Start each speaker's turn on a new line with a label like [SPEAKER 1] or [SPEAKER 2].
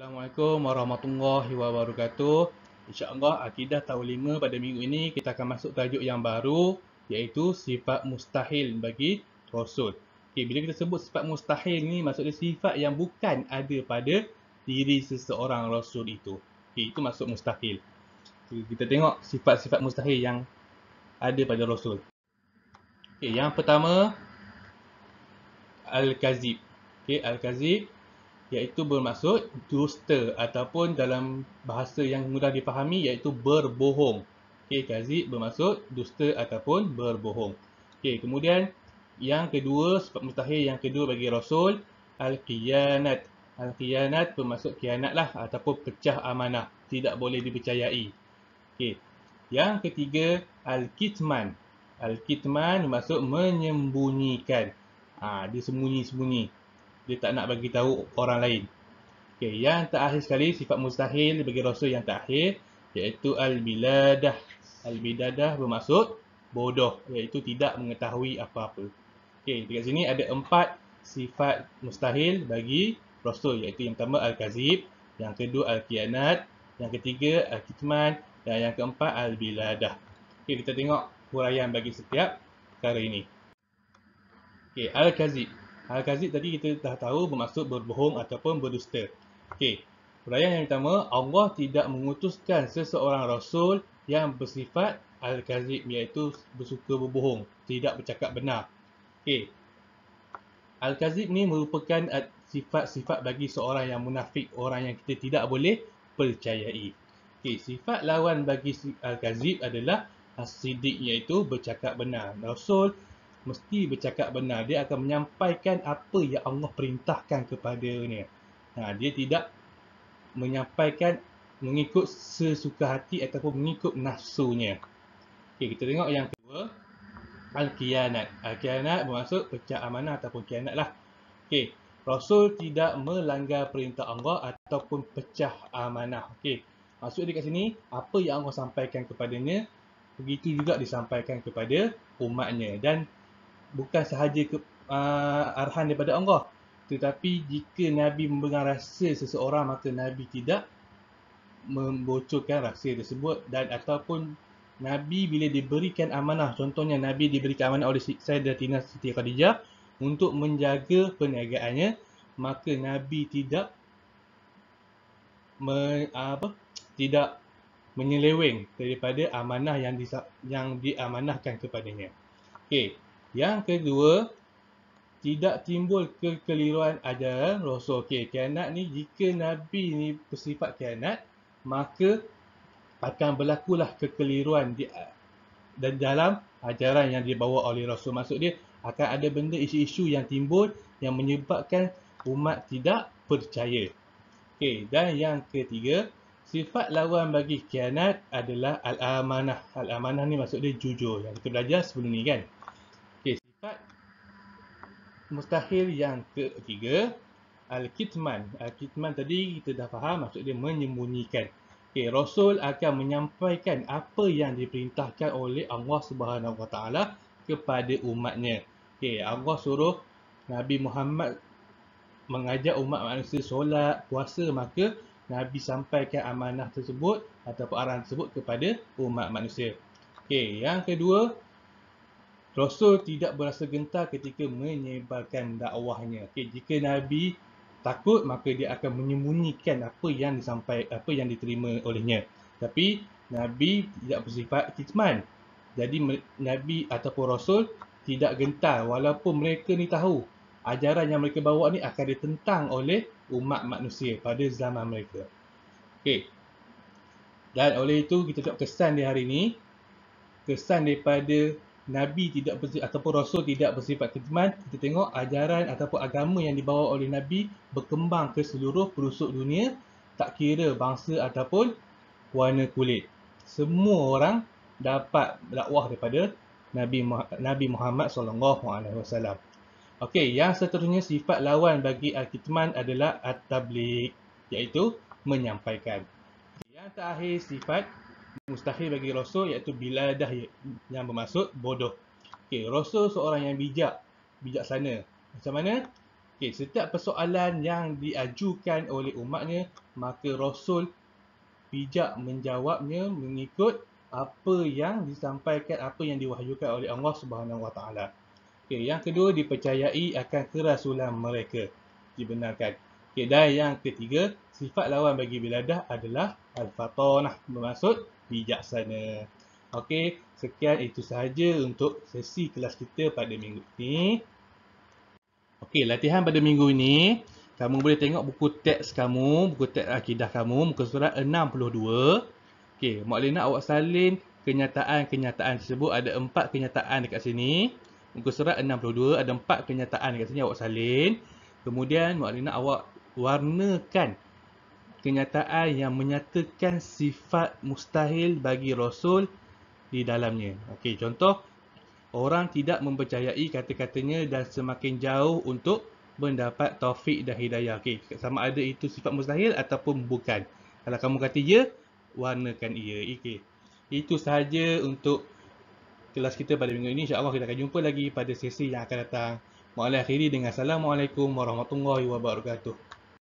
[SPEAKER 1] Assalamualaikum warahmatullahi wabarakatuh. InsyaAllah akidah tahun 5 pada minggu ini kita akan masuk tajuk yang baru, iaitu sifat mustahil bagi Rasul. Bila kita sebut sifat mustahil ni, maksudnya sifat yang bukan ada pada diri seseorang Rasul itu. Itu maksud mustahil. Kita tengok sifat-sifat mustahil yang ada pada Rasul. Yang pertama, Al-Kazib. Al-Kazib iaitu bermaksud dusta ataupun dalam bahasa yang mudah dipahami iaitu berbohong. Kazib bermaksud dusta ataupun berbohong. Kemudian yang kedua, sifat mustahil yang kedua bagi Rasul, al-khiyanat. Al-khiyanat bermaksud khianat lah ataupun pecah amanah, tidak boleh dipercayai. Yang ketiga, al-kitman. Al-kitman bermaksud menyembunyikan. Dia sembunyi-sembunyi. Dia tak nak bagi tahu orang lain. Yang terakhir sekali, sifat mustahil bagi Rasul yang terakhir, iaitu al-biladah. Al-biladah bermaksud bodoh, iaitu tidak mengetahui apa-apa. Dekat sini ada 4 sifat mustahil bagi Rasul, iaitu yang pertama al-kazib, yang kedua al-khiyanat, yang ketiga al-kitman, dan yang keempat al-biladah. Kita tengok huraian bagi setiap perkara ini. Al-kazib. Al-kazib tadi kita dah tahu bermaksud berbohong ataupun berdusta. Huraian yang pertama, Allah tidak mengutuskan seseorang Rasul yang bersifat al-kazib, iaitu bersuka berbohong, tidak bercakap benar. Al-kazib ni merupakan sifat-sifat bagi seorang yang munafik, orang yang kita tidak boleh percayai. Sifat lawan bagi al-kazib adalah as-siddiq, iaitu bercakap benar. Rasul mesti bercakap benar. Dia akan menyampaikan apa yang Allah perintahkan kepadanya. Dia tidak menyampaikan mengikut sesuka hati ataupun mengikut nafsunya. Kita tengok yang kedua, al-khiyanat. Al-khiyanat bermaksud pecah amanah ataupun khianat lah. Rasul tidak melanggar perintah Allah ataupun pecah amanah. Maksud dekat sini, apa yang Allah sampaikan kepadanya, begitu juga disampaikan kepada umatnya. Dan bukan sahaja arahan daripada Allah, tetapi jika Nabi memegang rahsia seseorang, maka Nabi tidak membocorkan rahsia tersebut. Dan ataupun Nabi bila diberikan amanah, contohnya Nabi diberikan amanah oleh Sayyidatina Siti Khadijah untuk menjaga perniagaannya, maka Nabi tidak menyeleweng daripada amanah yang diamanahkan kepadanya. Yang kedua, tidak timbul kekeliruan ajaran Rasul. Khianat ni, jika Nabi ni bersifat khianat, maka akan berlakulah kekeliruan dan dalam ajaran yang dibawa oleh Rasul. Maksud dia, akan ada benda isu-isu yang timbul yang menyebabkan umat tidak percaya. Dan yang ketiga, sifat lawan bagi khianat adalah al-amanah. Al-amanah ni maksud dia jujur, yang kita belajar sebelum ni kan. Sifat mustahil yang ketiga, al-kitman. Al-kitman tadi kita dah faham, maksud dia menyembunyikan. Rasul akan menyampaikan apa yang diperintahkan oleh Allah Subhanahu Wa Taala kepada umatnya. Allah suruh Nabi Muhammad mengajak umat manusia solat, puasa, maka Nabi sampaikan amanah tersebut ataupun arahan tersebut kepada umat manusia. Yang kedua, Rasul tidak berasa gentar ketika menyebarkan dakwahnya. Jika Nabi takut, maka dia akan menyembunyikan apa yang diterima olehnya. Tapi Nabi tidak bersifat kitman. Jadi Nabi ataupun Rasul tidak gentar walaupun mereka ni tahu ajaran yang mereka bawa ni akan ditentang oleh umat manusia pada zaman mereka. Dan oleh itu kita tengok kesan di hari ini, kesan daripada Nabi tidak bersifat ataupun Rasul tidak bersifat kitman. Kita tengok ajaran ataupun agama yang dibawa oleh Nabi berkembang ke seluruh pelosok dunia, tak kira bangsa ataupun warna kulit. Semua orang dapat dakwah daripada Nabi Muhammad SAW. Yang seterusnya, sifat lawan bagi al-kitman adalah at-tabligh, iaitu menyampaikan. Yang terakhir, sifat mustahil bagi Rasul iaitu biladah, yang bermaksud bodoh. Rasul seorang yang bijaksana. Macam mana? Okey, setiap persoalan yang diajukan oleh umatnya, maka Rasul bijak menjawabnya mengikut apa yang disampaikan, apa yang diwahyukan oleh Allah Subhanahu Wa Taala. Okey, yang kedua, dipercayai akan kerasulan mereka, dibenarkan. Okey, dan yang ketiga, sifat lawan bagi biladah adalah al-fatanah, bermaksud bijaksana. Okey, sekian itu sahaja untuk sesi kelas kita pada minggu ini. Okey, latihan pada minggu ini, kamu boleh tengok buku teks kamu, buku teks akidah kamu, muka surat 62. Okey, Mak Lina awak salin kenyataan-kenyataan tersebut. Ada 4 kenyataan dekat sini. Muka surat 62 ada 4 kenyataan dekat sini, awak salin. Kemudian Mak Lina awak warnakan kenyataan yang menyatakan sifat mustahil bagi Rasul di dalamnya. Okey, contoh, orang tidak mempercayai kata-katanya dan semakin jauh untuk mendapat taufik dan hidayah. Okey, sama ada itu sifat mustahil ataupun bukan. Kalau kamu kata ya, warnakan ia. Okey. Itu sahaja untuk kelas kita pada minggu ini. InsyaAllah kita akan jumpa lagi pada sesi yang akan datang. Mu'alai akhiri dengan Assalamualaikum warahmatullahi wabarakatuh.